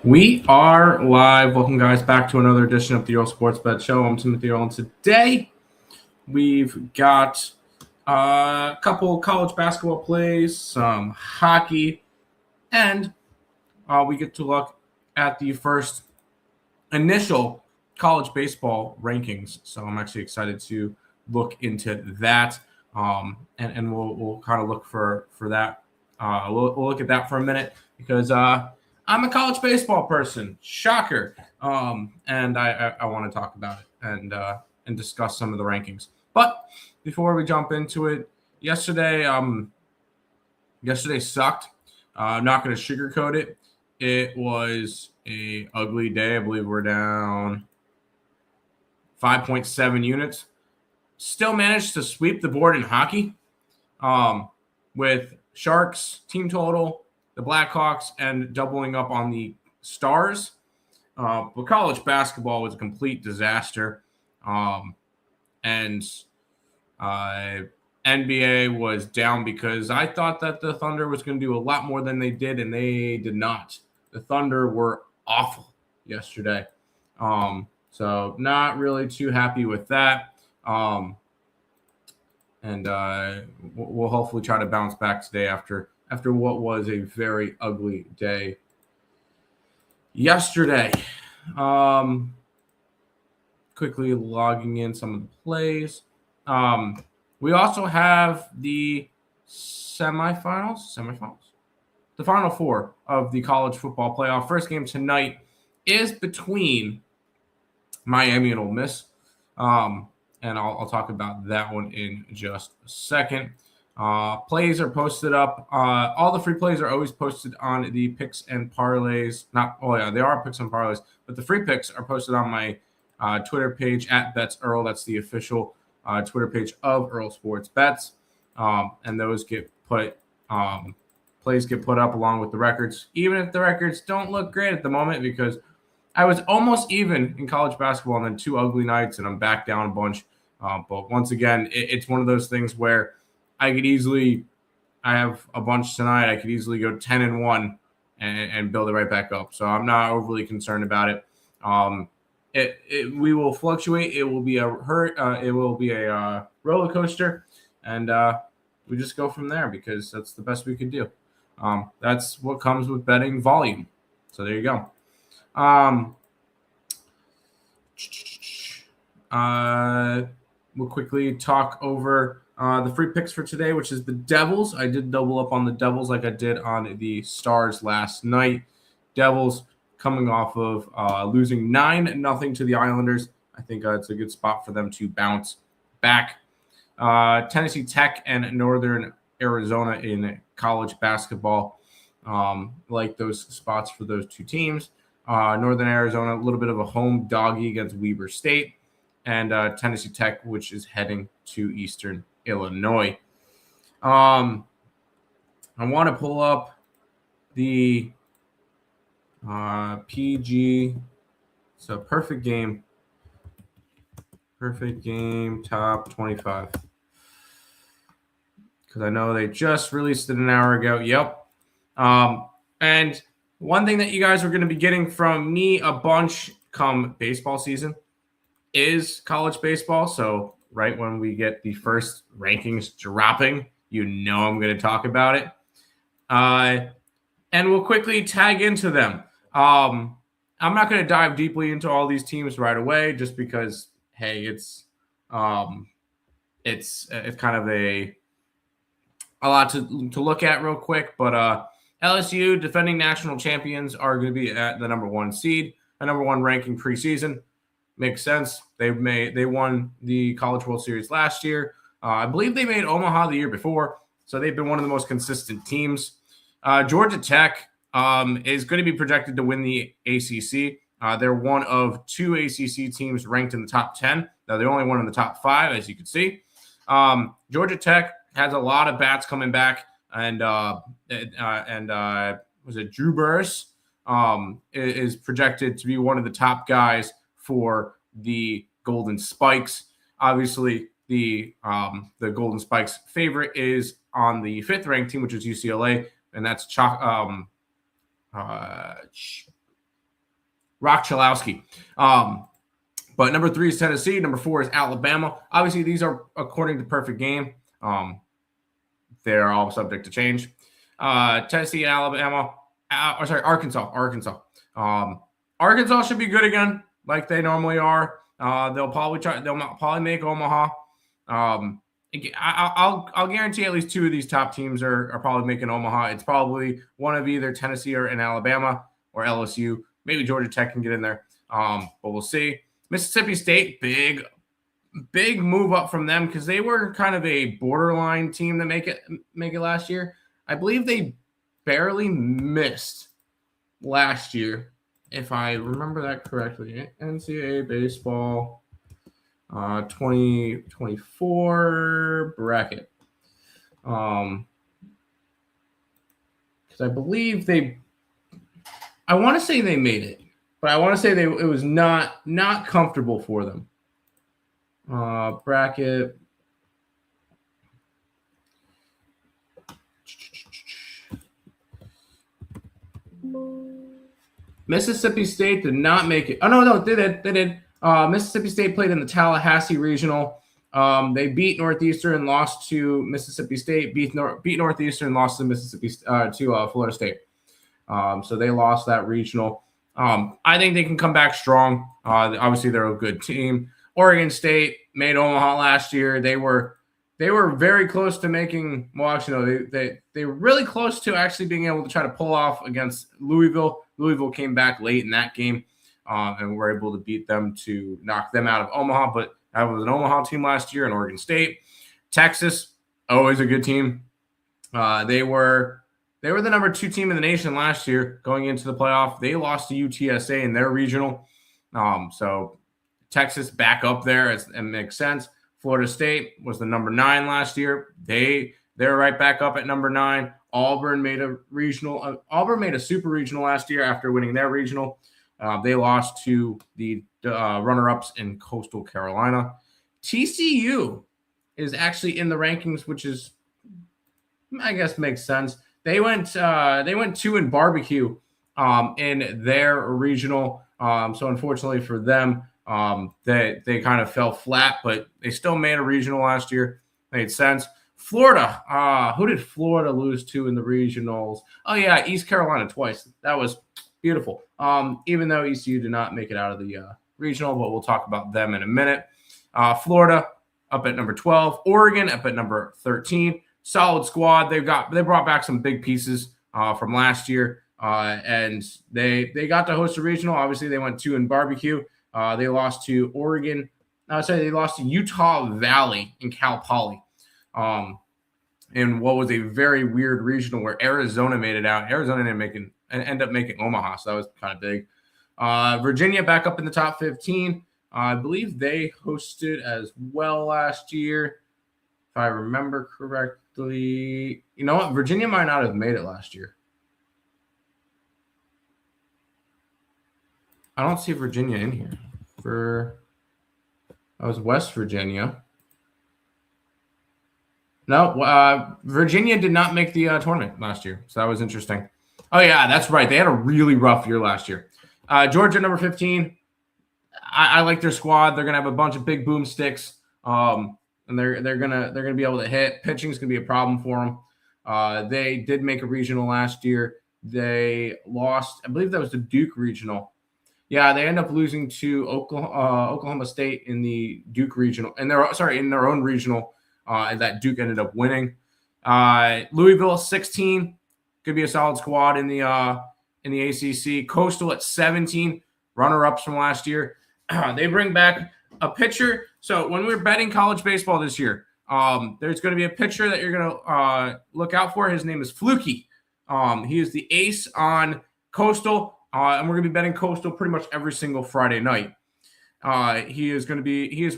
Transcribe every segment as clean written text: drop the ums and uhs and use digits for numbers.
We are live. Welcome, guys, back to another edition of the Earle Sports Bet Show. I'm Timothy Earle, and today we've got a couple college basketball plays, some hockey, and we get to look at the first initial college baseball rankings. So I'm actually excited to look into that, and we'll kind of look for that. We'll look at that for a minute because I'm a college baseball person. Shocker. And I want to talk about it and discuss some of the rankings. But before we jump into it, yesterday sucked. I'm not going to sugarcoat it. It was a ugly day. I believe we're down 5.7 units. Still managed to sweep the board in hockey with Sharks team total, the Blackhawks, and doubling up on the Stars. But college basketball was a complete disaster. And NBA was down because I thought that the Thunder was going to do a lot more than they did, and they did not. The Thunder were awful yesterday. So not really too happy with that. And we'll hopefully try to bounce back today after what was a very ugly day yesterday. Quickly logging in some of the plays. We also have the semifinals, the Final Four of the college football playoff. First game tonight is between Miami and Ole Miss. And I'll talk about that one in just a second. Plays are posted up. All the free plays are always posted on the picks and parlays. They are picks and parlays, but the free picks are posted on my Twitter page at Bets Earle. That's the official Twitter page of Earle Sports Bets. And those get put, plays get put up along with the records, even if the records don't look great at the moment, because I was almost even in college basketball and then two ugly nights, and I'm back down a bunch. But once again, it's one of those things where I have a bunch tonight. I could easily go 10-1 and build it right back up. So I'm not overly concerned about it. We will fluctuate. It will be a roller coaster, and we just go from there because that's the best we could do. That's what comes with betting volume. So there you go. We'll quickly talk over the free picks for today, which is the Devils. I did double up on the Devils like I did on the Stars last night. Devils coming off of losing 9-0 to the Islanders. I think it's a good spot for them to bounce back. Tennessee Tech and Northern Arizona in college basketball. Like those spots for those two teams. Northern Arizona, a little bit of a home doggy against Weber State. And Tennessee Tech, which is heading to Eastern Illinois. I want to pull up the PG. So perfect game top 25. Because I know they just released it an hour ago. Yep. And one thing that you guys are going to be getting from me a bunch come baseball season is college baseball. So right when we get the first rankings dropping, I'm going to talk about it. And we'll quickly tag into them. I'm not going to dive deeply into all these teams right away, just because, hey, it's kind of a lot to look at real quick. But LSU, defending national champions, are going to be at the number one seed, a number one ranking preseason. Makes sense. They won the College World Series last year. I believe they made Omaha the year before, so they've been one of the most consistent teams. Georgia Tech is going to be projected to win the ACC. They're one of two ACC teams ranked in the top 10. Now, they're only one in the top 5, as you can see. Georgia Tech has a lot of bats coming back, and was it Drew Burress is projected to be one of the top guys for the Golden Spikes. Obviously, the Golden Spikes favorite is on the 5th ranked team, which is UCLA, and that's Rock-Chalowski. But number 3 is Tennessee. Number 4 is Alabama. Obviously, these are according to perfect game. They're all subject to change. Tennessee and Alabama. Arkansas. Arkansas should be good again, like they normally are. They'll probably make Omaha. I'll guarantee at least 2 of these top teams are probably making Omaha. It's probably one of either Tennessee or in Alabama or LSU. Maybe Georgia Tech can get in there, but we'll see. Mississippi State, big move up from them because they were kind of a borderline team to make it last year. I believe they barely missed last year, if I remember that correctly. NCAA baseball 2024 bracket. Because I believe I want to say they made it, but I want to say it was not comfortable for them. Bracket. Mississippi State did not make it. Oh, no, they did. Mississippi State played in the Tallahassee Regional. They beat Northeastern, lost to Mississippi State, beat Northeastern, lost to Florida State. So they lost that regional. I think they can come back strong. Obviously, they're a good team. Oregon State made Omaha last year. They were very close to making. Well, actually, no, they were really close to actually being able to try to pull off against Louisville. Louisville came back late in that game, and were able to beat them to knock them out of Omaha. But that was an Omaha team last year, and Oregon State. Texas, always a good team. They were the number 2 team in the nation last year going into the playoff. They lost to UTSA in their regional. So Texas back up there, it makes sense. Florida State was the number 9 last year. They're right back up at number 9. Auburn made a regional. Auburn made a super regional last year after winning their regional. They lost to the runner-ups in Coastal Carolina. TCU is actually in the rankings, which is, I guess, makes sense. They went 2 in barbecue in their regional. So unfortunately for them, they kind of fell flat, but they still made a regional last year. Made sense. Florida. Who did Florida lose to in the regionals? Oh yeah, East Carolina twice. That was beautiful. Even though ECU did not make it out of the regional, but we'll talk about them in a minute. Florida up at number 12. Oregon up at number 13. Solid squad. They brought back some big pieces from last year, and they got to host a regional. Obviously, they went 2 in barbecue. They lost to Oregon. They lost to Utah Valley in Cal Poly. In what was a very weird regional where Arizona made it out. Arizona didn't end up making Omaha, so that was kind of big. Virginia back up in the top 15. I believe they hosted as well last year, if I remember correctly. You know what? Virginia might not have made it last year. I don't see Virginia in here. That was West Virginia. No, Virginia did not make the tournament last year, so that was interesting. Oh, yeah, that's right. They had a really rough year last year. Georgia, number 15. I like their squad. They're gonna have a bunch of big boomsticks, and they're gonna be able to hit. Pitching's gonna be a problem for them. They did make a regional last year. They lost, I believe that was the Duke regional. Yeah, they end up losing to Oklahoma State in the Duke regional, in their own regional. That Duke ended up winning. Louisville 16 could be a solid squad in the ACC. Coastal at 17, runner-ups from last year. They bring back a pitcher. So when we're betting college baseball this year, there's going to be a pitcher that you're going to look out for. His name is Fluky. He is the ace on Coastal, and we're going to be betting Coastal pretty much every single Friday night. He is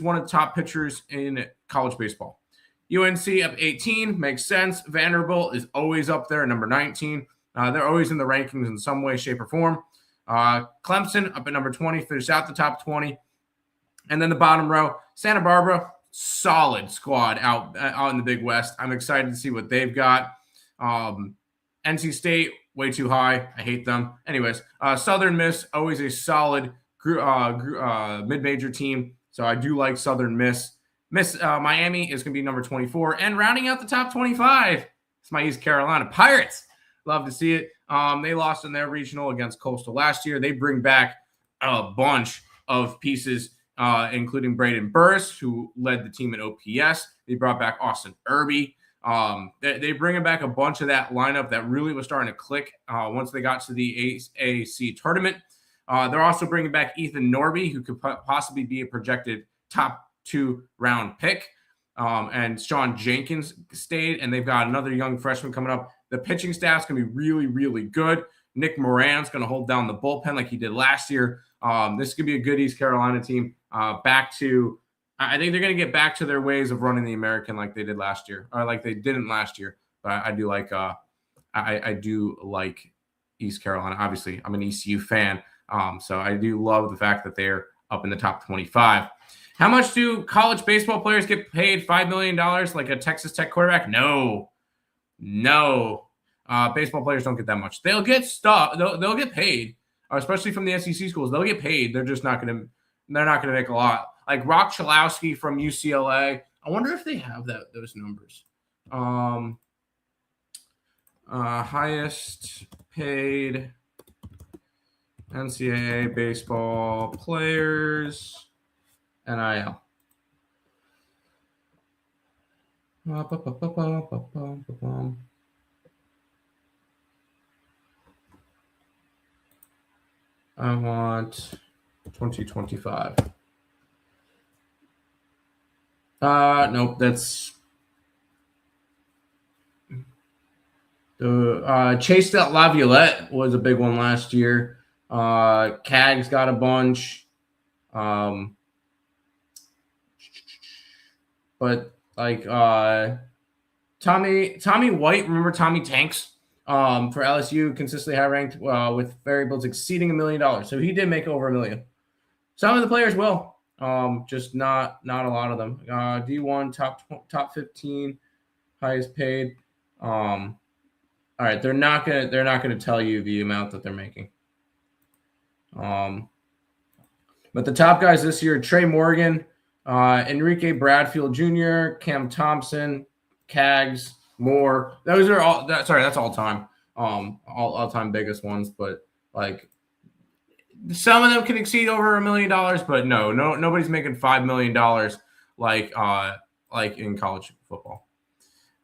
one of the top pitchers in college baseball. UNC up 18, makes sense. Vanderbilt is always up there at number 19. They're always in the rankings in some way, shape, or form. Clemson up at number 20, finished out the top 20. And then the bottom row, Santa Barbara, solid squad out in the Big West. I'm excited to see what they've got. NC State way too high. I hate them. Anyways, Southern Miss, always a solid mid-major team. So I do like Southern Miss. Miami is going to be number 24. And rounding out the top 25, it's my East Carolina Pirates. Love to see it. They lost in their regional against Coastal last year. They bring back a bunch of pieces, including Braden Burris, who led the team in OPS. They brought back Austin Irby. They bring back a bunch of that lineup that really was starting to click once they got to the AAC tournament. They're also bringing back Ethan Norby, who could possibly be a projected top 2 round pick. And Sean Jenkins stayed, and they've got another young freshman coming up. The pitching staff's going to be really, really good. Nick Moran's going to hold down the bullpen like he did last year. This could be a good East Carolina team. I think they're going to get back to their ways of running the American like they did last year, or like they didn't last year. But I do like I do like East Carolina. Obviously, I'm an ECU fan, so I do love the fact that they're up in the top 25. How much do college baseball players get paid? $5 million like a Texas Tech quarterback? No. Baseball players don't get that much. They'll get stuff. They'll get paid, especially from the SEC schools. They'll get paid. They're just not going to. They're not going to make a lot. Like Rock Chalowski from UCLA. I wonder if they have those numbers. Highest paid NCAA baseball players, NIL. I want 2025. Nope, that's the Chase Laviolette was a big one last year. Cags got a bunch. But like Tommy White, remember Tommy Tanks? For LSU, consistently high ranked with variables exceeding $1 million. So he did make over $1 million. Some of the players will, just not a lot of them. D1 top 15, highest paid. All right, they're not gonna tell you the amount that they're making. But the top guys this year: Trey Morgan, Enrique Bradfield Jr., Cam Thompson, Cags, Moore. Those are all. That's all time. All time biggest ones, but like some of them can exceed over $1 million, but nobody's making $5 million like in college football.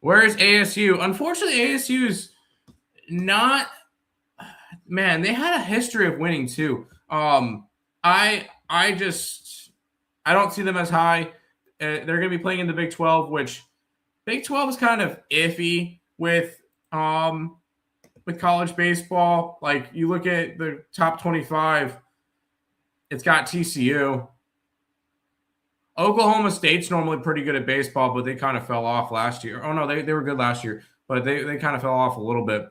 Where's ASU? Unfortunately, ASU's not. Man, they had a history of winning too. I don't see them as high. They're going to be playing in the Big 12, which Big 12 is kind of iffy with college baseball. Like you look at the top 25, it's got TCU. Oklahoma State's normally pretty good at baseball, but they kind of fell off last year. Oh no, they were good last year, but they kind of fell off a little bit.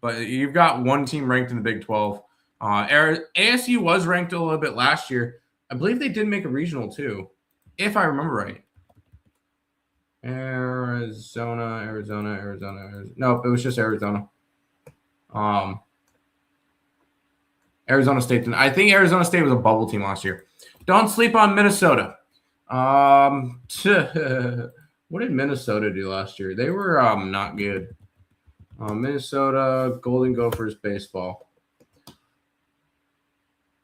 But you've got one team ranked in the Big 12. ASU was ranked a little bit last year. I believe they did make a regional too, if I remember right. Arizona. No, it was just Arizona. Arizona State. I think Arizona State was a bubble team last year. Don't sleep on Minnesota. What did Minnesota do last year? They were not good. Minnesota Golden Gophers baseball.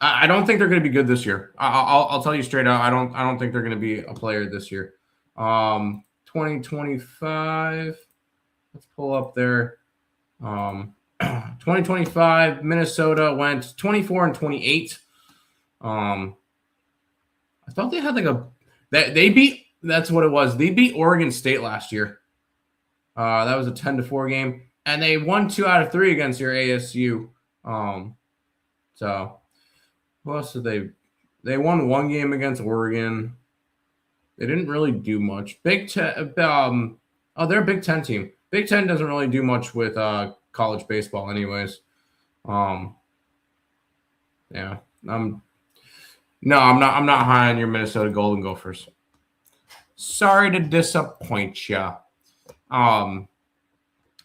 I don't think they're going to be good this year. I'll tell you straight out. I don't think they're going to be a player this year. 2025. Let's pull up their 2025. Minnesota went 24-28. I thought they had they beat. That's what it was. They beat Oregon State last year. That was a 10-4 game, and they won 2 out of 3 against your ASU. So who else did they? They won 1 game against Oregon. They didn't really do much. Big Ten. They're a Big Ten team. Big Ten doesn't really do much with college baseball, anyways. Yeah. I'm not high on your Minnesota Golden Gophers. Sorry to disappoint you.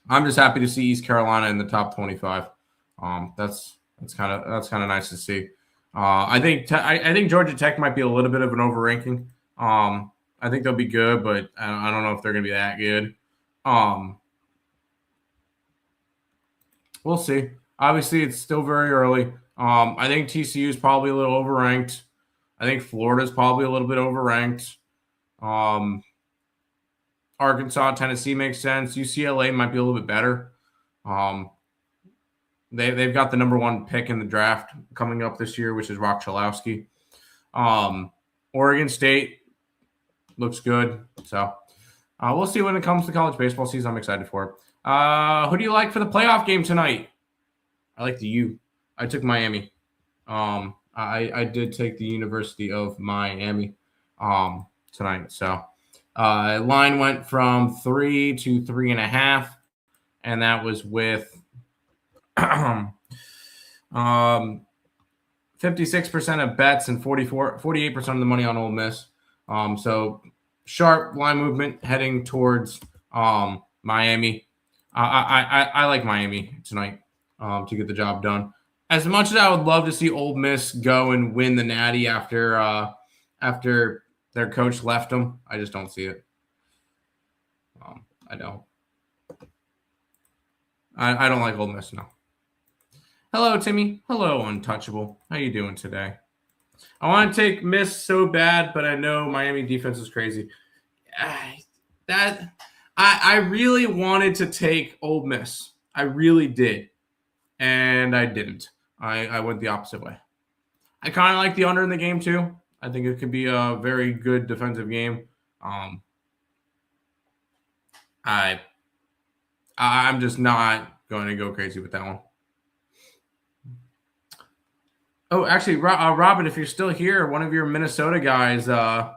I'm just happy to see East Carolina in the top 25. That's kind of nice to see. I think Georgia Tech might be a little bit of an overranking. I think they'll be good, but I don't know if they're going to be that good. We'll see. Obviously, it's still very early. I think TCU is probably a little overranked. I think Florida is probably a little bit overranked. Arkansas, Tennessee makes sense. UCLA might be a little bit better. They've got the number 1 pick in the draft coming up this year, which is Rock Chalowski. Oregon State looks good. So we'll see when it comes to college baseball season. I'm excited for it. Who do you like for the playoff game tonight? I like the U. I took Miami. I did take the University of Miami tonight. So line went from 3 to 3.5, and that was with 56% of bets and 48% of the money on Ole Miss. So sharp line movement heading towards Miami. I like Miami tonight to get the job done. As much as I would love to see Ole Miss go and win the Natty after their coach left them, I just don't see it. I don't. I don't like Ole Miss, no. Hello, Timmy. Hello, Untouchable. How you doing today? I want to take Miss so bad, but I know Miami defense is crazy. I really wanted to take Ole Miss. I really did, and I didn't. I went the opposite way. I kind of like the under in the game too. I think it could be a very good defensive game. I'm just not going to go crazy with that one. Oh, actually, Robin, if you're still here, one of your Minnesota guys, one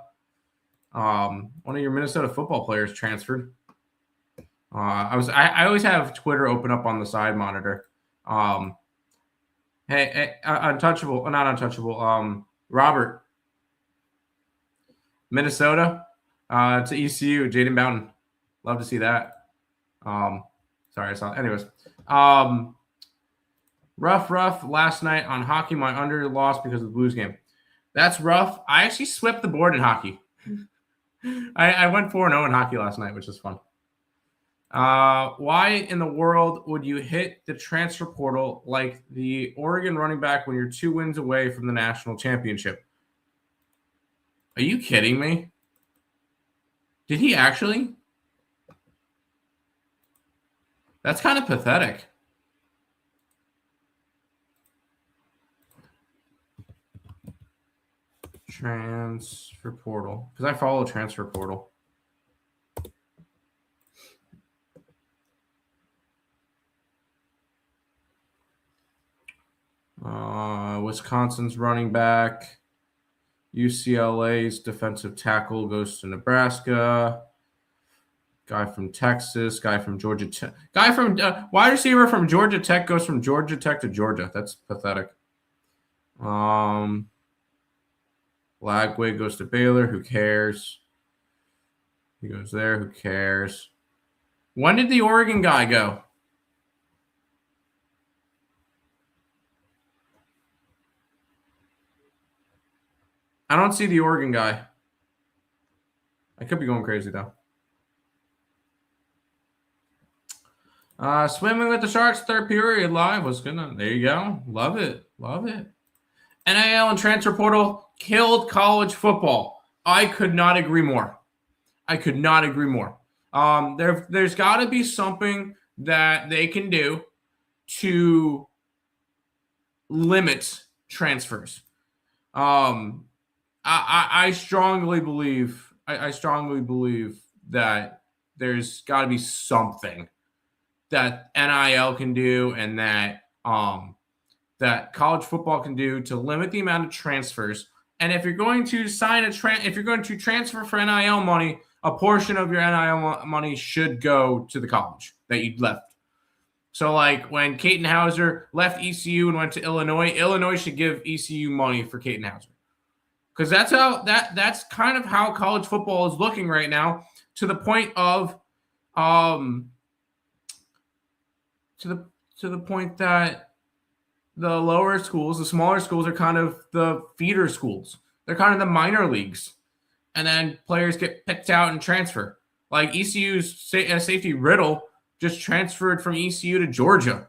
of your Minnesota football players transferred. I always have Twitter open up on the side monitor. Hey, Untouchable, not Untouchable. Robert, Minnesota to ECU, Jaden Bowden. Love to see that. Sorry, I saw. Anyways, rough last night on hockey. My under lost because of the Blues game. That's rough. I actually swept the board in hockey. I went 4-0 in hockey last night, which is fun. Why in the world would you hit the transfer portal like the Oregon running back when you're 2 wins away from the national championship? Are you kidding me? Did he actually? That's kind of pathetic. Transfer portal. Because I follow transfer portal. Wisconsin's running back. UCLA's defensive tackle goes to Nebraska. Guy from Texas. Guy from Georgia Tech. Guy from wide receiver from Georgia Tech goes from Georgia Tech to Georgia. That's pathetic. Lagway goes to Baylor. Who cares? He goes there. Who cares? When did the Oregon guy go? I don't see the Oregon guy. I could be going crazy, though. Swimming with the Sharks, third period live was good. There you go. Love it. NIL and transfer portal killed college football. I could not agree more. There's got to be something that they can do to limit transfers. I strongly believe that there's got to be something that NIL can do and that that college football can do to limit the amount of transfers. And if you're going to if you're going to transfer for NIL money, a portion of your NIL money should go to the college that you left. So, like when Caton Hauser left ECU and went to Illinois should give ECU money for Caton Hauser. Because that's kind of how college football is looking right now, to the point of to the point that the lower schools, the smaller schools, are kind of the feeder schools. They're kind of the minor leagues, and then players get picked out and transfer. Like ECU's safety Riddle just transferred from ECU to Georgia.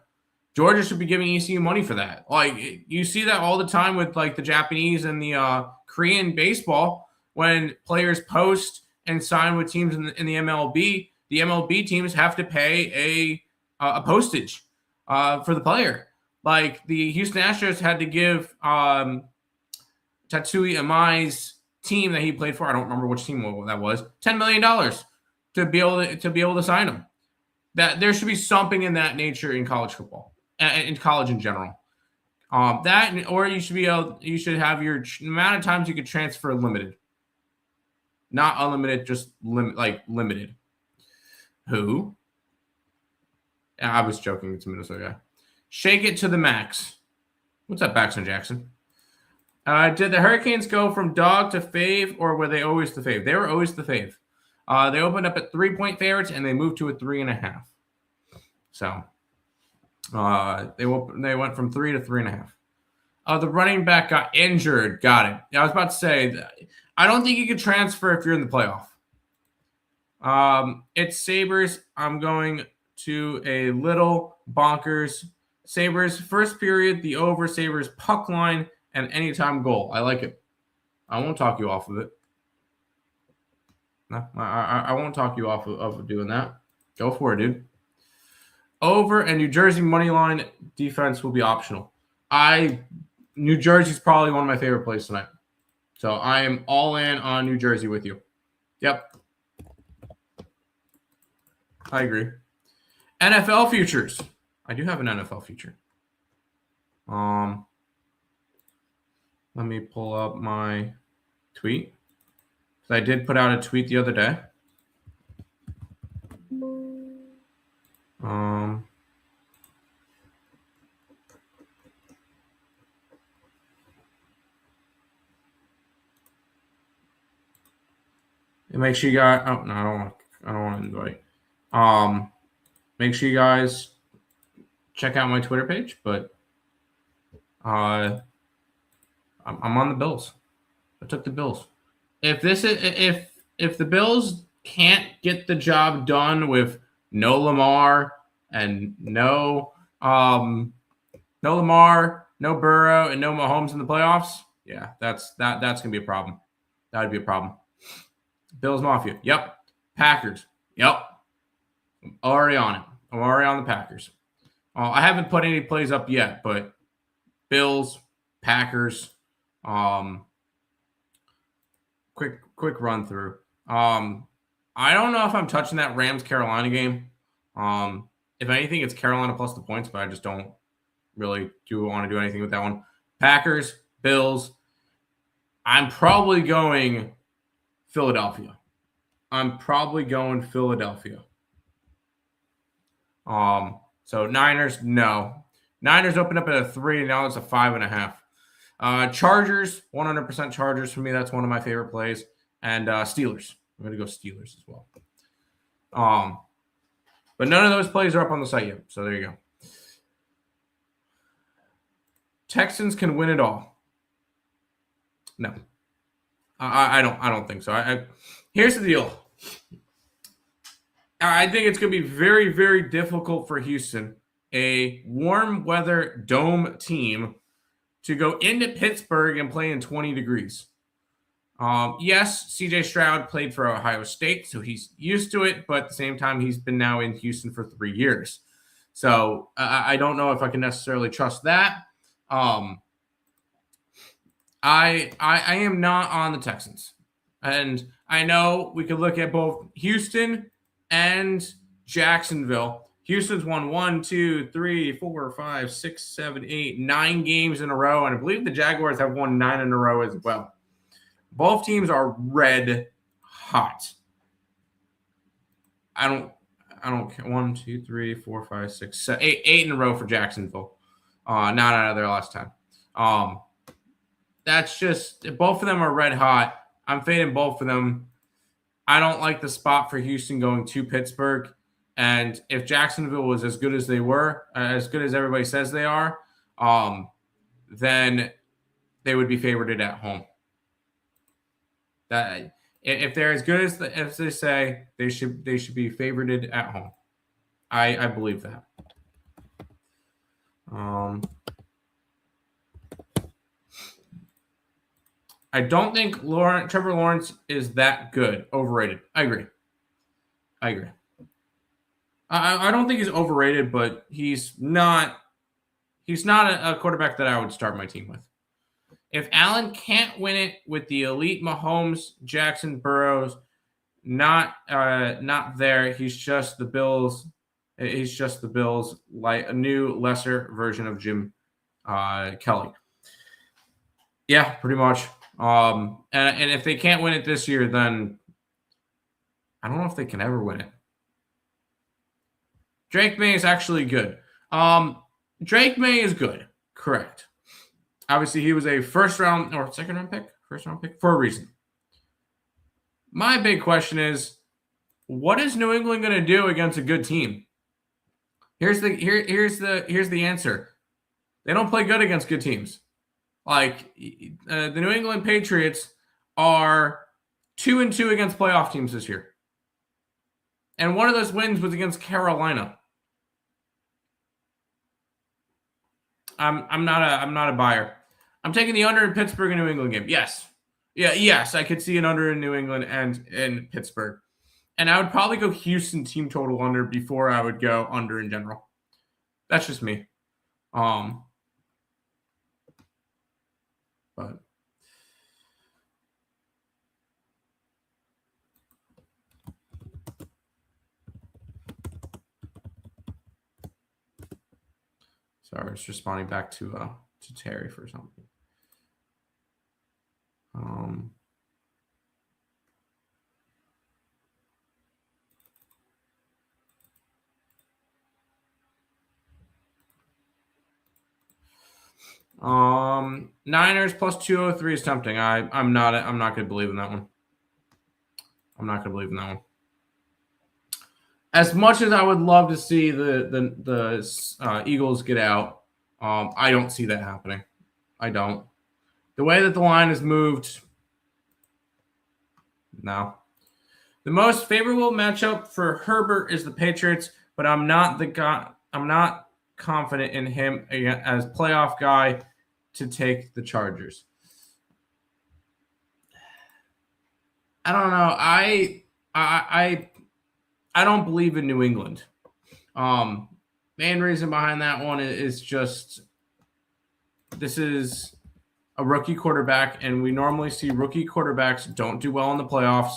Georgia should be giving ECU money for that. Like, you see that all the time with like the Japanese and the Korean baseball when players post and sign with teams in the MLB. The MLB teams have to pay a postage for the player. Like the Houston Astros had to give Tatsui Imai's team that he played for, I don't remember which team that was, $10 million to be able to sign him. That there should be something in that nature in college football, in college in general. That, or you should have your amount of times you could transfer limited, not unlimited, just limited. Who? I was joking. It's a Minnesota guy. Shake it to the max. What's up, Baxter Jackson? Did the Hurricanes go from dog to fave, or were they always the fave? They were always the fave. They opened up at 3-point favorites, and they moved to a 3.5. So they went from 3 to 3.5. The running back got injured. Got it. I was about to say, I don't think you could transfer if you're in the playoff. It's Sabres. I'm going to a little bonkers. Sabres first period, the over. Sabres puck line and anytime goal. I like it. I won't talk you off of it. No, I won't talk you off of doing that. Go for it, dude. Over, and New Jersey money line defense will be optional. New Jersey's probably one of my favorite plays tonight. So I am all in on New Jersey with you. Yep. I agree. NFL futures. I do have an NFL future. Let me pull up my tweet. I did put out a tweet the other day. Make sure you guys. Oh no, I don't want to invite. Make sure you guys check out my Twitter page. But I'm on the Bills. I took the Bills. If the Bills can't get the job done with no Lamar and no Lamar, no Burrow, and no Mahomes in the playoffs, yeah, that's gonna be a problem. That would be a problem. Bills Mafia. Yep. Packers. Yep. I'm already on it. I'm already on the Packers. I haven't put any plays up yet, but Bills, Packers. Quick run through. I don't know if I'm touching that Rams-Carolina game. If anything, it's Carolina plus the points, but I just don't really want to do anything with that one. Packers, Bills. I'm probably going Philadelphia. So Niners, no. Niners opened up at a 3, and now it's a 5.5. Chargers, 100% Chargers for me. That's one of my favorite plays. And Steelers. I'm going to go Steelers as well. But none of those plays are up on the site yet. So there you go. Texans can win it all. No. I don't think so. Here's the deal. I think it's going to be very, very difficult for Houston, a warm weather dome team, to go into Pittsburgh and play in 20 degrees. Yes, CJ Stroud played for Ohio State, so he's used to it, but at the same time, he's been now in Houston for 3 years. So I don't know if I can necessarily trust that. I am not on the Texans. And I know we could look at both Houston and Jacksonville. Houston's won 1, 2, 3, 4, 5, 6, 7, 8, 9 games in a row. And I believe the Jaguars have won 9 in a row as well. Both teams are red hot. I don't care. 1, 2, 3, 4, 5, 6, 7, 8 in a row for Jacksonville. Not out of their last time. That's just, both of them are red hot. I'm fading both of them. I don't like the spot for Houston going to Pittsburgh. And if Jacksonville was as good as they were, as good as everybody says they are, then they would be favored at home. That if they're as good as they say, they should be favored at home. I believe that. I don't think Trevor Lawrence is that good. Overrated. I agree. I don't think he's overrated, but he's not a quarterback that I would start my team with. If Allen can't win it with the elite Mahomes, Jackson, Burrows, not there. He's just the Bills. He's just the Bills, like a new lesser version of Jim Kelly. Yeah, pretty much. And if they can't win it this year, then I don't know if they can ever win it. Drake May is actually good. Drake May is good. Correct. Obviously, he was a first round or second round pick for a reason. My big question is, what is New England going to do against a good team? Here's the answer. They don't play good against good teams. Like the New England Patriots are 2-2 against playoff teams this year, and one of those wins was against Carolina. I'm not a buyer. I'm taking the under in Pittsburgh and New England game. Yes. I could see an under in New England and in Pittsburgh. And I would probably go Houston team total under before I would go under in general. That's just me. But sorry, it's responding back to Terry for something. 9ers plus 203 is tempting. I'm not going to believe in that one. As much as I would love to see the Eagles get out, I don't see that happening. I don't. The way that the line is moved, no. The most favorable matchup for Herbert is the Patriots, but I'm not confident in him as playoff guy to take the Chargers. I don't know. I don't believe in New England. Main reason behind that one is just this is a rookie quarterback, and we normally see rookie quarterbacks don't do well in the playoffs.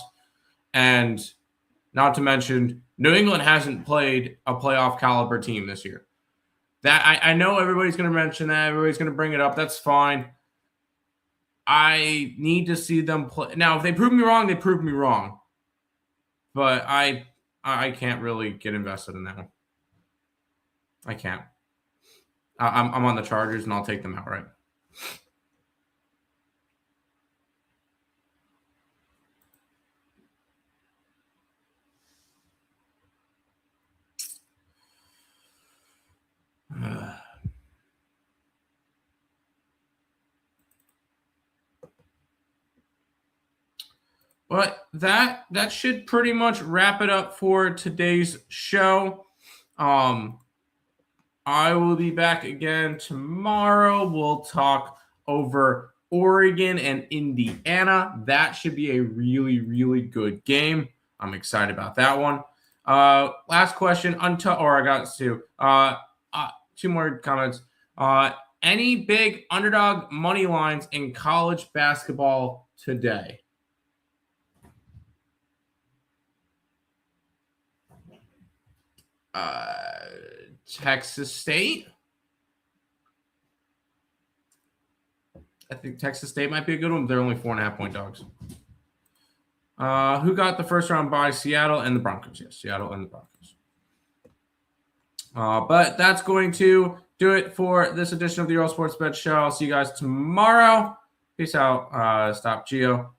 And not to mention, New England hasn't played a playoff caliber team this year. That I know everybody's going to mention that. Everybody's going to bring it up. That's fine. I need to see them play. Now, if they prove me wrong, they prove me wrong. But I can't really get invested in that one. I can't. I'm on the Chargers, and I'll take them outright. But that should pretty much wrap it up for today's show. I will be back again tomorrow. We'll talk over Oregon and Indiana. That should be a really, really good game. I'm excited about that one. Last question. I got two. Two more comments. Any big underdog money lines in college basketball today? Texas State. I think Texas State might be a good one. They're only 4.5-point dogs. Who got the first round bye? Seattle and the Broncos. Yes, Seattle and the Broncos. But that's going to do it for this edition of the Earle Sports Bet Show. I'll see you guys tomorrow. Peace out. Stop Geo.